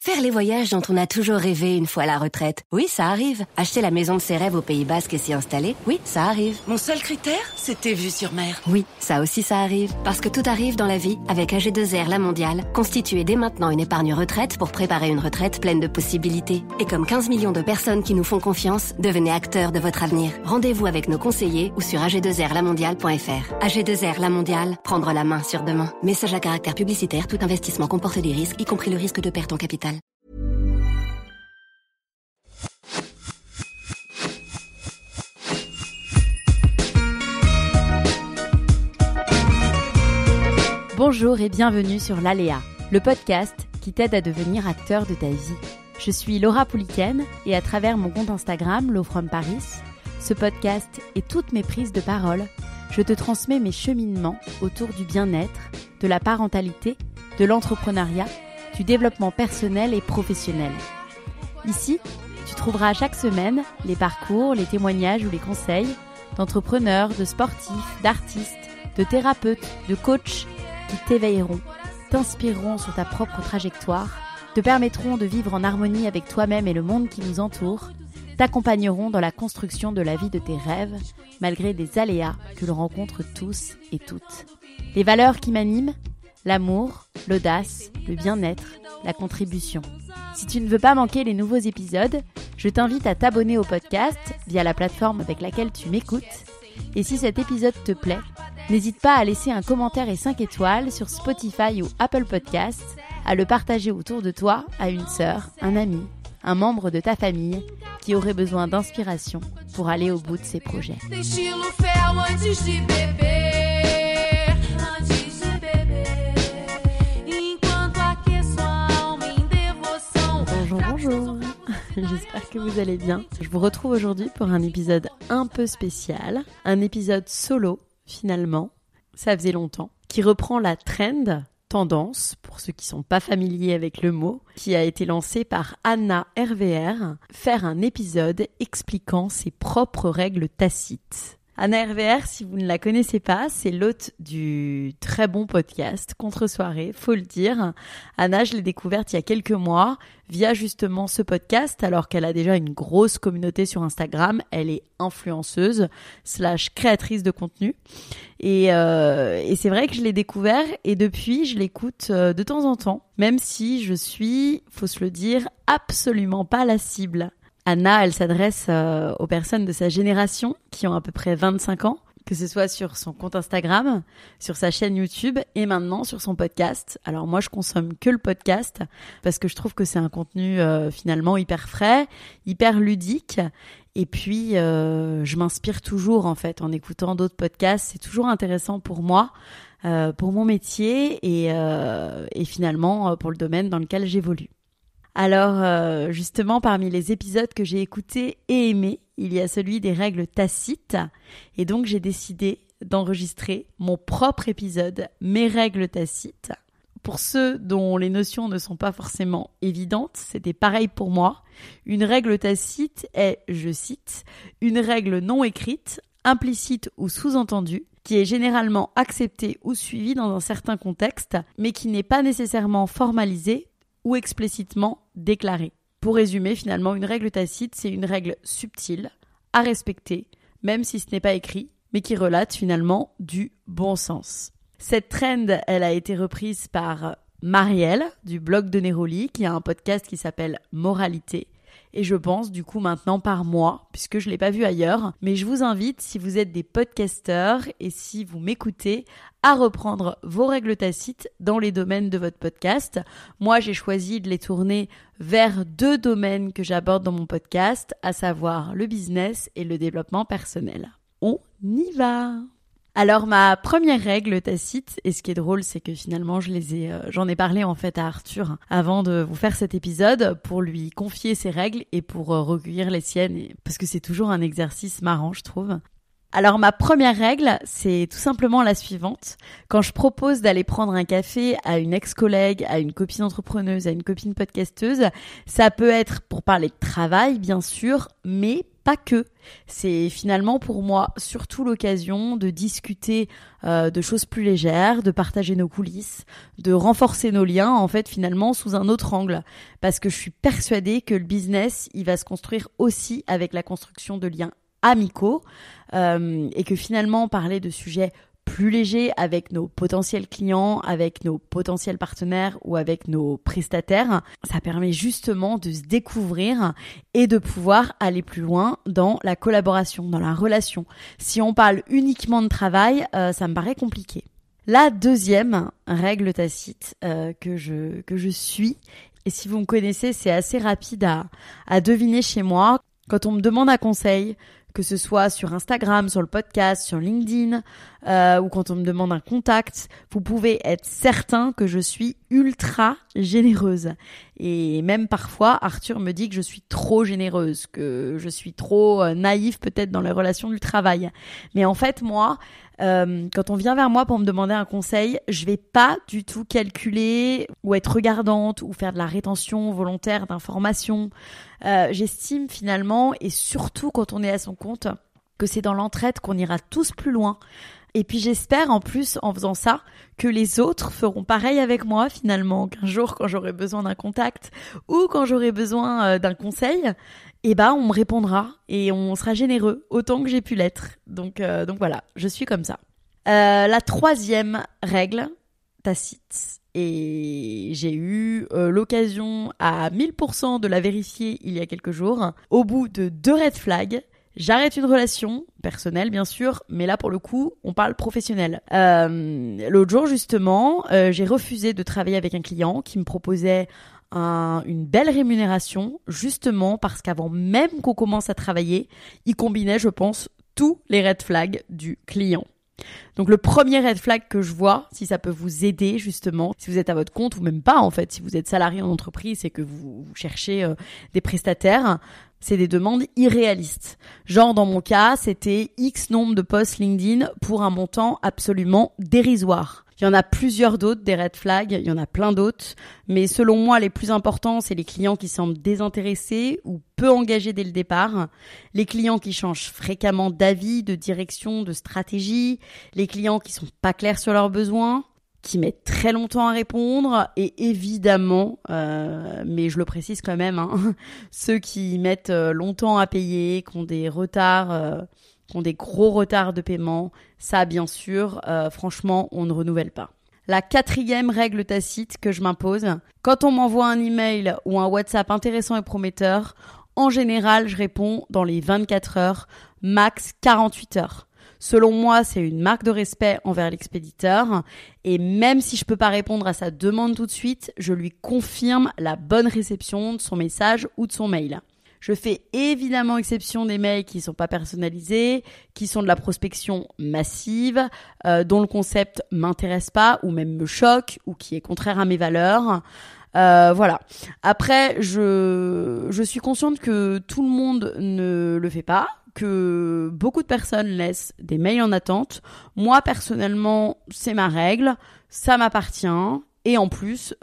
Faire les voyages dont on a toujours rêvé une fois à la retraite, oui, ça arrive. Acheter la maison de ses rêves au Pays Basque et s'y installer, oui, ça arrive. Mon seul critère, c'était vue sur mer. Oui, ça aussi ça arrive. Parce que tout arrive dans la vie avec AG2R La Mondiale. Constituez dès maintenant une épargne retraite pour préparer une retraite pleine de possibilités. Et comme 15 millions de personnes qui nous font confiance, devenez acteurs de votre avenir. Rendez-vous avec nos conseillers ou sur ag2rlamondiale.fr. AG2R La Mondiale, prendre la main sur demain. Message à caractère publicitaire, tout investissement comporte des risques, y compris le risque de perte en capital. Bonjour et bienvenue sur l'Aléa, le podcast qui t'aide à devenir acteur de ta vie. Je suis Laura Pouliken et à travers mon compte Instagram, Lo From Paris, ce podcast et toutes mes prises de parole, je te transmets mes cheminements autour du bien-être, de la parentalité, de l'entrepreneuriat, du développement personnel et professionnel. Ici, tu trouveras chaque semaine les parcours, les témoignages ou les conseils d'entrepreneurs, de sportifs, d'artistes, de thérapeutes, de coachs qui t'éveilleront, t'inspireront sur ta propre trajectoire, te permettront de vivre en harmonie avec toi-même et le monde qui nous entoure, t'accompagneront dans la construction de la vie de tes rêves, malgré des aléas que l'on rencontre tous et toutes. Les valeurs qui m'animent, l'amour, l'audace, le bien-être, la contribution. Si tu ne veux pas manquer les nouveaux épisodes, je t'invite à t'abonner au podcast via la plateforme avec laquelle tu m'écoutes. Et si cet épisode te plaît, n'hésite pas à laisser un commentaire et 5 étoiles sur Spotify ou Apple Podcasts, à le partager autour de toi à une sœur, un ami, un membre de ta famille qui aurait besoin d'inspiration pour aller au bout de ses projets. Bonjour, j'espère que vous allez bien. Je vous retrouve aujourd'hui pour un épisode un peu spécial, un épisode solo finalement, ça faisait longtemps, qui reprend la tendance, pour ceux qui ne sont pas familiers avec le mot, qui a été lancée par Anna RVR, faire un épisode expliquant ses propres règles tacites. Anna RVR, si vous ne la connaissez pas, c'est l'hôte du très bon podcast Contre-soirée, faut le dire. Anna, je l'ai découverte il y a quelques mois via justement ce podcast, alors qu'elle a déjà une grosse communauté sur Instagram. Elle est influenceuse / créatrice de contenu. Et c'est vrai que je l'ai découvert et depuis, je l'écoute de temps en temps, même si je suis, faut se le dire, absolument pas la cible. Anna, elle s'adresse aux personnes de sa génération qui ont à peu près 25 ans, que ce soit sur son compte Instagram, sur sa chaîne YouTube et maintenant sur son podcast. Alors moi, je consomme que le podcast parce que je trouve que c'est un contenu finalement hyper frais, hyper ludique. Et puis, je m'inspire toujours en fait en écoutant d'autres podcasts. C'est toujours intéressant pour moi, pour mon métier et finalement pour le domaine dans lequel j'évolue. Alors, justement, parmi les épisodes que j'ai écoutés et aimés, il y a celui des règles tacites. Et donc, j'ai décidé d'enregistrer mon propre épisode, mes règles tacites. Pour ceux dont les notions ne sont pas forcément évidentes, c'était pareil pour moi. Une règle tacite est, je cite, une règle non écrite, implicite ou sous-entendue, qui est généralement acceptée ou suivie dans un certain contexte, mais qui n'est pas nécessairement formalisée ou explicitement déclarée. Pour résumer, finalement, une règle tacite, c'est une règle subtile, à respecter, même si ce n'est pas écrit, mais qui relate finalement du bon sens. Cette trend, elle a été reprise par Marielle, du blog de Neroli, qui a un podcast qui s'appelle Moralité, et je pense du coup maintenant par moi, puisque je ne l'ai pas vu ailleurs. Mais je vous invite, si vous êtes des podcasteurs et si vous m'écoutez, à reprendre vos règles tacites dans les domaines de votre podcast. Moi, j'ai choisi de les tourner vers 2 domaines que j'aborde dans mon podcast, à savoir le business et le développement personnel. On y va! Alors ma première règle tacite, et ce qui est drôle, c'est que finalement j'en ai parlé en fait à Arthur avant de vous faire cet épisode pour lui confier ses règles et pour recueillir les siennes, parce que c'est toujours un exercice marrant, je trouve. Alors ma première règle, c'est tout simplement la suivante. Quand je propose d'aller prendre un café à une ex-collègue, à une copine entrepreneuse, à une copine podcasteuse, ça peut être pour parler de travail bien sûr, mais pas que. C'est finalement pour moi surtout l'occasion de discuter de choses plus légères, de partager nos coulisses, de renforcer nos liens en fait finalement sous un autre angle. Parce que je suis persuadée que le business, il va se construire aussi avec la construction de liens amicaux et que finalement parler de sujets plus léger avec nos potentiels clients, avec nos potentiels partenaires ou avec nos prestataires, ça permet justement de se découvrir et de pouvoir aller plus loin dans la collaboration, dans la relation. Si on parle uniquement de travail, ça me paraît compliqué. La deuxième règle tacite que je suis, et si vous me connaissez, c'est assez rapide à deviner chez moi, quand on me demande un conseil, que ce soit sur Instagram, sur le podcast, sur LinkedIn, ou quand on me demande un contact, vous pouvez être certain que je suis ultra généreuse. Et même parfois, Arthur me dit que je suis trop généreuse, que je suis trop naïve peut-être dans les relations du travail. Mais en fait, moi, quand on vient vers moi pour me demander un conseil, je vais pas du tout calculer ou être regardante ou faire de la rétention volontaire d'informations. J'estime finalement, et surtout quand on est à son compte, que c'est dans l'entraide qu'on ira tous plus loin. Et puis j'espère en plus, en faisant ça, que les autres feront pareil avec moi finalement, qu'un jour quand j'aurai besoin d'un contact ou quand j'aurai besoin d'un conseil, on me répondra et on sera généreux autant que j'ai pu l'être. Donc voilà, je suis comme ça. La troisième règle tacite, et j'ai eu l'occasion à 1000% de la vérifier il y a quelques jours, au bout de 2 red flags, j'arrête une relation, personnelle bien sûr, mais là pour le coup, on parle professionnel. L'autre jour justement, j'ai refusé de travailler avec un client qui me proposait une belle rémunération, justement parce qu'avant même qu'on commence à travailler, il combinait, je pense, tous les red flags du client. Donc le premier red flag que je vois, si ça peut vous aider justement, si vous êtes à votre compte ou même pas en fait, si vous êtes salarié en entreprise et que vous cherchez des prestataires, c'est des demandes irréalistes. Genre dans mon cas, c'était X nombre de posts LinkedIn pour un montant absolument dérisoire. Il y en a plusieurs d'autres, des red flags, il y en a plein d'autres. Mais selon moi, les plus importants, c'est les clients qui semblent désintéressés ou peu engagés dès le départ. Les clients qui changent fréquemment d'avis, de direction, de stratégie. Les clients qui sont pas clairs sur leurs besoins, qui mettent très longtemps à répondre. Et évidemment, mais je le précise quand même, ceux qui mettent longtemps à payer, qui ont des retards... qui ont des gros retards de paiement, ça bien sûr, franchement, on ne renouvelle pas. La 4e règle tacite que je m'impose, quand on m'envoie un email ou un WhatsApp intéressant et prometteur, en général, je réponds dans les 24 heures, max 48 heures. Selon moi, c'est une marque de respect envers l'expéditeur et même si je peux pas répondre à sa demande tout de suite, je lui confirme la bonne réception de son message ou de son mail. Je fais évidemment exception des mails qui sont pas personnalisés, qui sont de la prospection massive, dont le concept m'intéresse pas ou même me choque ou qui est contraire à mes valeurs. Voilà. Après, je suis consciente que tout le monde ne le fait pas, que beaucoup de personnes laissent des mails en attente. Moi, personnellement, c'est ma règle, ça m'appartient. Et en plus,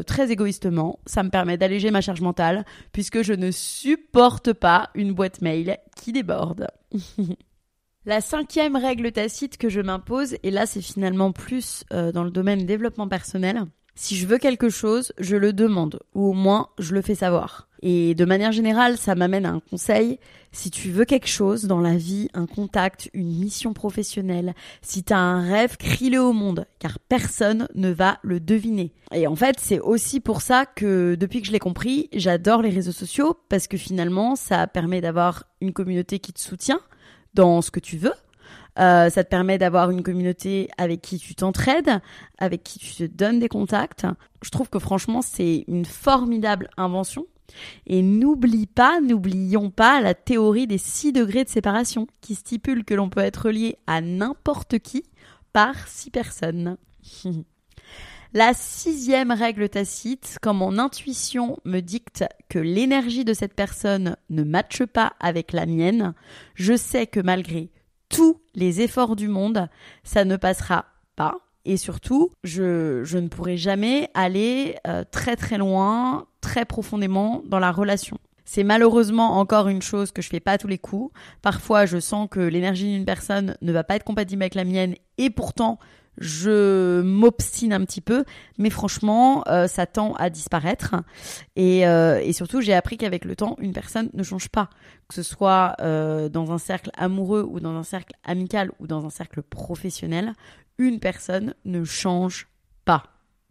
très égoïstement, ça me permet d'alléger ma charge mentale puisque je ne supporte pas une boîte mail qui déborde. La 5e règle tacite que je m'impose, et là c'est finalement plus dans le domaine développement personnel, si je veux quelque chose, je le demande ou au moins je le fais savoir. Et de manière générale, ça m'amène à un conseil. Si tu veux quelque chose dans la vie, un contact, une mission professionnelle, si tu as un rêve, crie-le au monde, car personne ne va le deviner. Et en fait, c'est aussi pour ça que depuis que je l'ai compris, j'adore les réseaux sociaux, parce que finalement, ça permet d'avoir une communauté qui te soutient dans ce que tu veux. Ça te permet d'avoir une communauté avec qui tu t'entraides, avec qui tu te donnes des contacts. Je trouve que franchement, c'est une formidable invention. Et n'oublions pas la théorie des 6 degrés de séparation qui stipule que l'on peut être lié à n'importe qui par 6 personnes. La 6e règle tacite, quand mon intuition me dicte que l'énergie de cette personne ne matche pas avec la mienne, je sais que malgré tous les efforts du monde, ça ne passera pas. Et surtout, je ne pourrai jamais aller très très loin, très profondément dans la relation. C'est malheureusement encore une chose que je fais pas à tous les coups. Parfois, je sens que l'énergie d'une personne ne va pas être compatible avec la mienne et pourtant, je m'obstine un petit peu. Mais franchement, ça tend à disparaître. Et surtout, j'ai appris qu'avec le temps, une personne ne change pas. Que ce soit dans un cercle amoureux ou dans un cercle amical ou dans un cercle professionnel, une personne ne change pas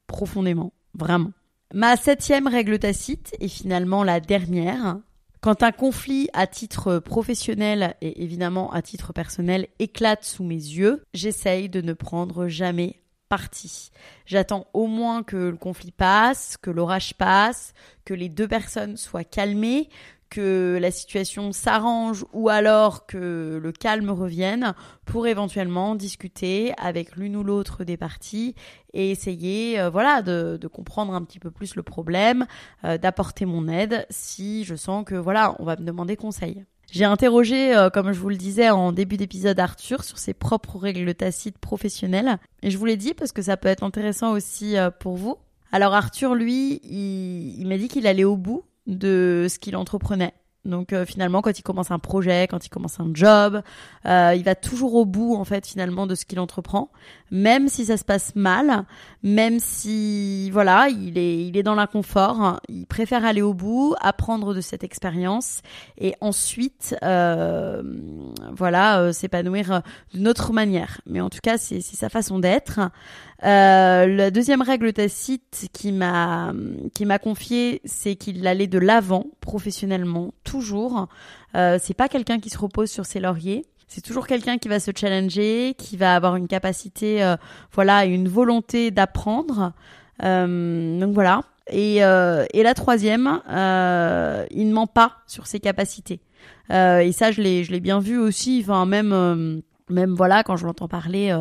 profondément, vraiment. Ma 7e règle tacite est finalement la dernière. Quand un conflit à titre professionnel et évidemment à titre personnel éclate sous mes yeux, j'essaye de ne prendre jamais parti. J'attends au moins que le conflit passe, que l'orage passe, que les 2 personnes soient calmées, que la situation s'arrange ou alors que le calme revienne pour éventuellement discuter avec l'une ou l'autre des parties et essayer de comprendre un petit peu plus le problème, d'apporter mon aide si je sens que on va me demander conseil. J'ai interrogé, comme je vous le disais en début d'épisode, Arthur sur ses propres règles tacites professionnelles et je vous l'ai dit parce que ça peut être intéressant aussi pour vous. Alors Arthur, lui, il m'a dit qu'il allait au bout de ce qu'il entreprenait. Donc finalement, quand il commence un projet, quand il commence un job, il va toujours au bout en fait finalement de ce qu'il entreprend, même si ça se passe mal, même si il est dans l'inconfort, il préfère aller au bout, apprendre de cette expérience et ensuite s'épanouir d'une autre manière. Mais en tout cas, c'est sa façon d'être. La 2e règle tacite qui m'a confié, c'est qu'il allait de l'avant professionnellement, toujours. C'est pas quelqu'un qui se repose sur ses lauriers. C'est toujours quelqu'un qui va se challenger, qui va avoir une capacité, une volonté d'apprendre. Donc voilà. Et la 3e, il ne ment pas sur ses capacités. Et ça, je l'ai bien vu aussi. Enfin, même quand je l'entends parler.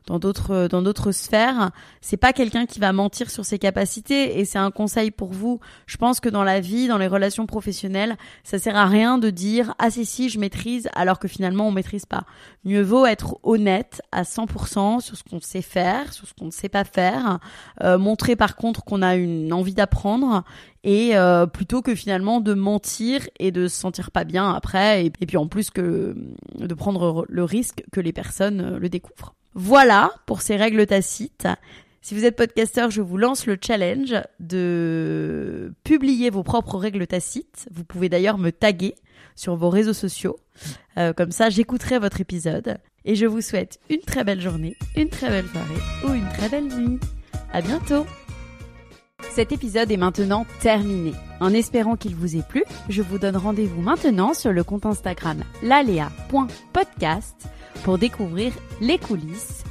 Dans d'autres sphères, c'est pas quelqu'un qui va mentir sur ses capacités et c'est un conseil pour vous. Je pense que dans la vie, dans les relations professionnelles, ça sert à rien de dire « Ah si, je maîtrise » alors que finalement on maîtrise pas. Mieux vaut être honnête à 100% sur ce qu'on sait faire, sur ce qu'on ne sait pas faire, montrer par contre qu'on a une envie d'apprendre et plutôt que finalement de mentir et de se sentir pas bien après et puis en plus que de prendre le risque que les personnes le découvrent. Voilà pour ces règles tacites. Si vous êtes podcasteur, je vous lance le challenge de publier vos propres règles tacites. Vous pouvez d'ailleurs me taguer sur vos réseaux sociaux. Comme ça, j'écouterai votre épisode. Et je vous souhaite une très belle journée, une très belle soirée ou une très belle nuit. À bientôt. Cet épisode est maintenant terminé. En espérant qu'il vous ait plu, je vous donne rendez-vous maintenant sur le compte Instagram lalea.podcast pour découvrir les coulisses.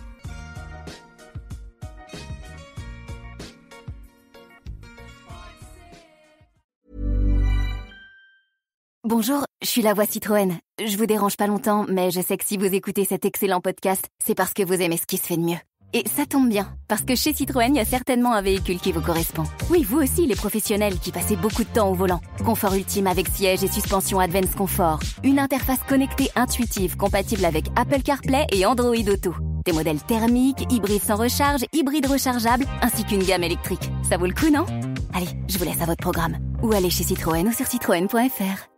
Bonjour, je suis la voix Citroën. Je vous dérange pas longtemps, mais je sais que si vous écoutez cet excellent podcast, c'est parce que vous aimez ce qui se fait de mieux. Et ça tombe bien, parce que chez Citroën, il y a certainement un véhicule qui vous correspond. Oui, vous aussi, les professionnels qui passez beaucoup de temps au volant. Confort ultime avec siège et suspension Advance Confort. Une interface connectée intuitive compatible avec Apple CarPlay et Android Auto. Des modèles thermiques, hybrides sans recharge, hybrides rechargeables, ainsi qu'une gamme électrique. Ça vaut le coup, non ? Allez, je vous laisse à votre programme. Ou allez chez Citroën ou sur citroën.fr.